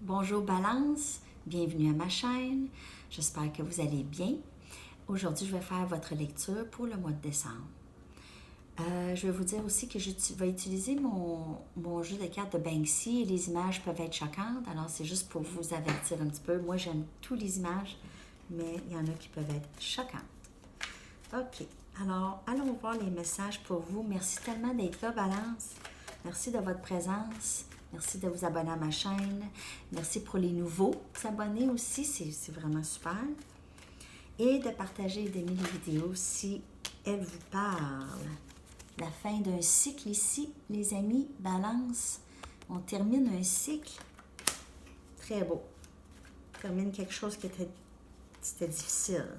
Bonjour Balance, bienvenue à ma chaîne. J'espère que vous allez bien. Aujourd'hui, je vais faire votre lecture pour le mois de décembre. Je vais vous dire aussi que je vais utiliser mon jeu de cartes de Banksy et les images peuvent être choquantes. Alors, c'est juste pour vous avertir un petit peu. Moi, j'aime toutes les images, mais il y en a qui peuvent être choquantes. OK. Alors, allons voir les messages pour vous. Merci tellement d'être là, Balance. Merci de votre présence. Merci de vous abonner à ma chaîne. Merci pour les nouveaux abonnés aussi. C'est vraiment super. Et de partager et d'aimer les vidéos si elles vous parlent. La fin d'un cycle ici, les amis. Balance. On termine un cycle. Très beau. On termine quelque chose qui c'était difficile.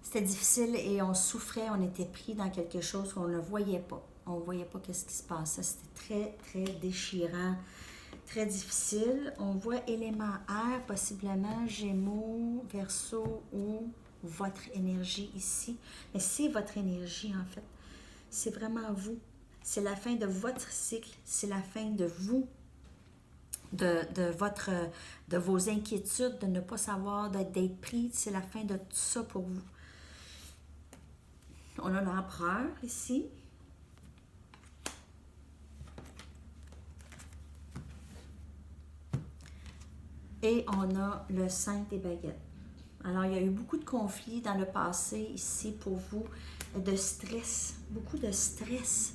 C'était difficile et on souffrait, on était pris dans quelque chose qu'on ne voyait pas. On ne voyait pas ce qui se passait. C'était très, très déchirant, très difficile. On voit élément air, possiblement Gémeaux, Verseau ou votre énergie ici. Mais c'est votre énergie en fait. C'est vraiment vous. C'est la fin de votre cycle. C'est la fin de vous. De vos inquiétudes, de ne pas savoir, d'être pris. C'est la fin de tout ça pour vous. On a l'empereur ici. Et on a le 5 des baguettes. Alors, il y a eu beaucoup de conflits dans le passé ici pour vous, de stress, beaucoup de stress.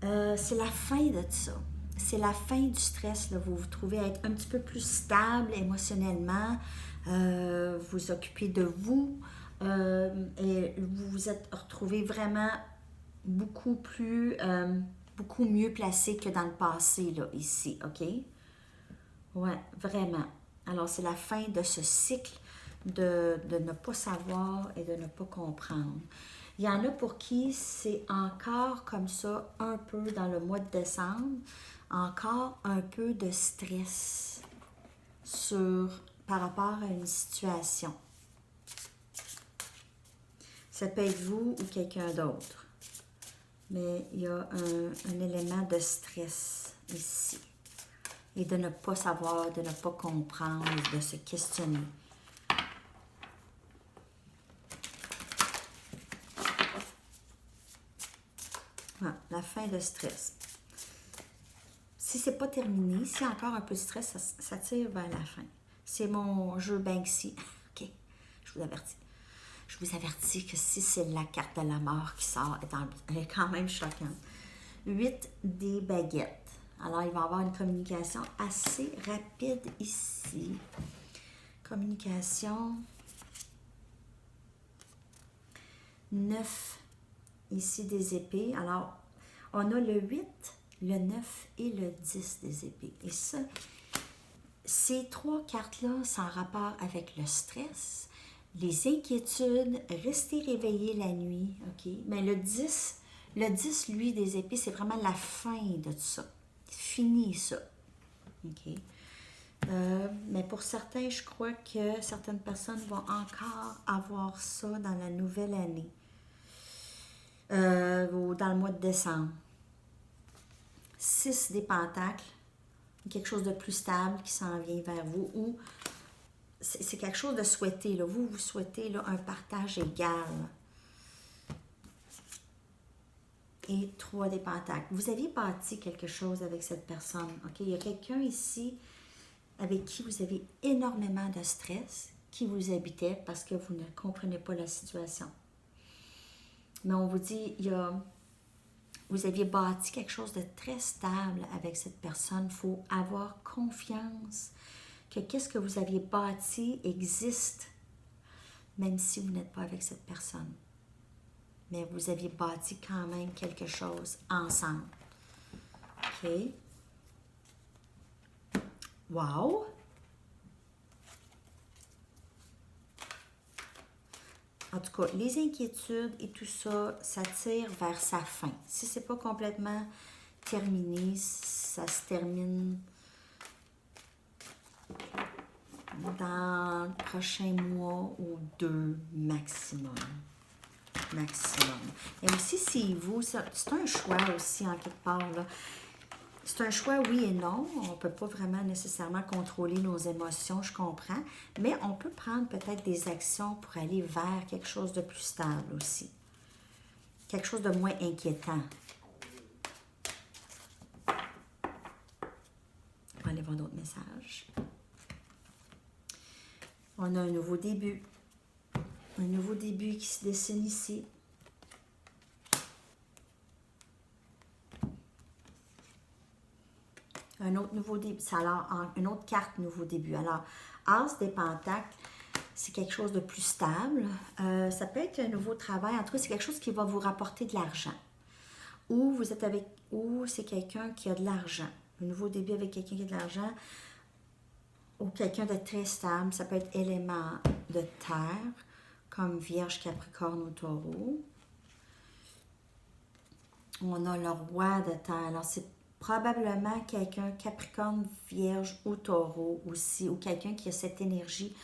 C'est la fin de ça. C'est la fin du stress. Là. Vous vous trouvez à être un petit peu plus stable émotionnellement. Vous occupez de vous. Et vous vous êtes retrouvé vraiment beaucoup mieux placé que dans le passé, là, ici, OK? Ouais, vraiment. Alors, c'est la fin de ce cycle de ne pas savoir et de ne pas comprendre. Il y en a pour qui c'est encore comme ça, un peu dans le mois de décembre, encore un peu de stress par rapport à une situation. Ça peut être vous ou quelqu'un d'autre. Mais il y a un élément de stress ici. Et de ne pas savoir, de ne pas comprendre, de se questionner. Voilà, la fin de stress. Si c'est pas terminé, s'il y a encore un peu de stress, ça tire vers la fin. C'est mon jeu Banksy. OK, je vous avertis. Je vous avertis que si c'est la carte de la mort qui sort, elle est quand même choquante. 8 des baguettes. Alors, il va y avoir une communication assez rapide ici. Communication. 9 ici des épées. Alors, on a le 8, le 9 et le 10 des épées. Et ça, ces trois cartes-là sont en rapport avec le stress, les inquiétudes, rester réveillé la nuit, OK? Mais le 10, lui, des épées, c'est vraiment la fin de tout ça. Fini, ça. OK? Mais pour certains, je crois que certaines personnes vont encore avoir ça dans la nouvelle année. Ou dans le mois de décembre. 6 des pentacles. Quelque chose de plus stable qui s'en vient vers vous. Ou c'est quelque chose de souhaité. Là. Vous souhaitez là, un partage égal. Et 3 des pentacles. Vous aviez bâti quelque chose avec cette personne. OK? Il y a quelqu'un ici avec qui vous avez énormément de stress, qui vous habitait parce que vous ne comprenez pas la situation. Mais on vous dit, vous aviez bâti quelque chose de très stable avec cette personne. Il faut avoir confiance que qu'est-ce que vous aviez bâti existe, même si vous n'êtes pas avec cette personne. Mais vous aviez bâti quand même quelque chose ensemble. OK? Wow! En tout cas, les inquiétudes et tout ça, ça tire vers sa fin. Si ce n'est pas complètement terminé, ça se termine dans le prochain mois ou 2 maximum. maximum. Et aussi, si vous, c'est un choix aussi en quelque part, là. C'est un choix oui et non. On ne peut pas vraiment nécessairement contrôler nos émotions, je comprends. Mais on peut prendre peut-être des actions pour aller vers quelque chose de plus stable aussi. Quelque chose de moins inquiétant. On va aller voir d'autres messages. On a un nouveau début. Un nouveau début qui se dessine ici. Un autre nouveau début. Alors, une autre carte nouveau début. Alors, As des Pentacles, c'est quelque chose de plus stable. Ça peut être un nouveau travail. En tout cas, c'est quelque chose qui va vous rapporter de l'argent. Ou vous êtes avec, ou c'est quelqu'un qui a de l'argent. Un nouveau début avec quelqu'un qui a de l'argent. Ou quelqu'un de très stable. Ça peut être élément de terre, comme Vierge, Capricorne ou Taureau. On a le roi de terre. Alors, c'est probablement quelqu'un Capricorne, Vierge ou Taureau aussi, ou quelqu'un qui a cette énergie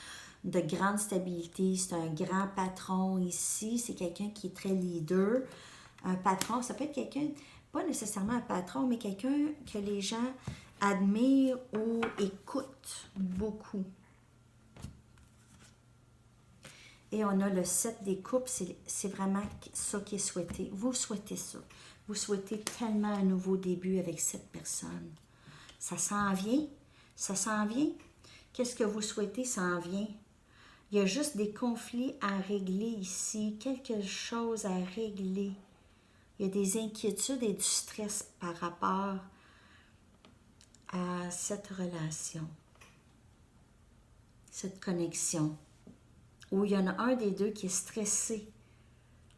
de grande stabilité. C'est un grand patron ici, c'est quelqu'un qui est très leader. Un patron, ça peut être quelqu'un, pas nécessairement un patron, mais quelqu'un que les gens admirent ou écoutent beaucoup. Et on a le 7 des coupes, c'est vraiment ça qui est souhaité. Vous souhaitez ça. Vous souhaitez tellement un nouveau début avec cette personne. Ça s'en vient. Ça s'en vient. Qu'est-ce que vous souhaitez s'en vient. Il y a juste des conflits à régler ici. Quelque chose à régler. Il y a des inquiétudes et du stress par rapport à cette relation. Cette connexion. Ou il y en a un des deux qui est stressé.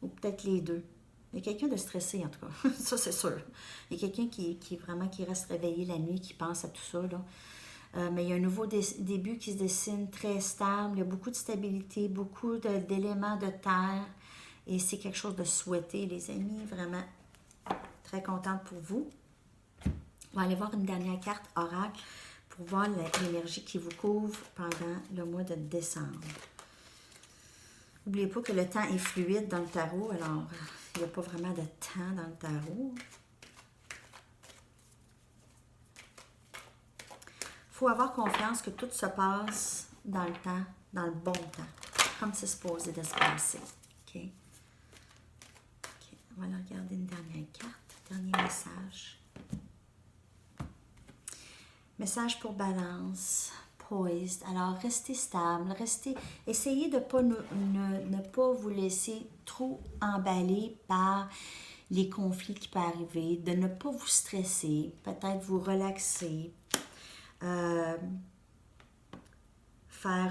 Ou peut-être les deux. Il y a quelqu'un de stressé, en tout cas. Ça, c'est sûr. Il y a quelqu'un qui vraiment qui reste réveillé la nuit, qui pense à tout ça, là. Mais il y a un nouveau début qui se dessine très stable. Il y a beaucoup de stabilité, beaucoup d'éléments de terre. Et c'est quelque chose de souhaité, les amis. Vraiment très contente pour vous. On va aller voir une dernière carte oracle pour voir l'énergie qui vous couvre pendant le mois de décembre. N'oubliez pas que le temps est fluide dans le tarot, alors il n'y a pas vraiment de temps dans le tarot. Il faut avoir confiance que tout se passe dans le temps, dans le bon temps, comme c'est supposé de se passer. OK? On va aller regarder une dernière carte, dernier message. Message pour Balance. Poised. Alors, restez stable, essayez de ne pas vous laisser trop emballer par les conflits qui peuvent arriver, de ne pas vous stresser, peut-être vous relaxer, faire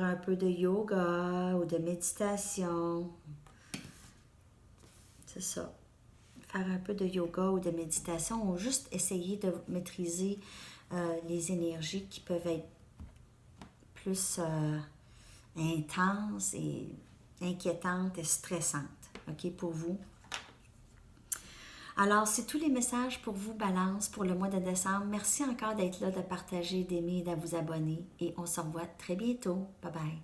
un peu de yoga ou de méditation. C'est ça. Faire un peu de yoga ou de méditation ou juste essayer de maîtriser les énergies qui peuvent être plus intense et inquiétante et stressante, OK, pour vous. Alors, c'est tous les messages pour vous, Balance, pour le mois de décembre. Merci encore d'être là, de partager, d'aimer et de vous abonner. Et on se revoit très bientôt. Bye bye.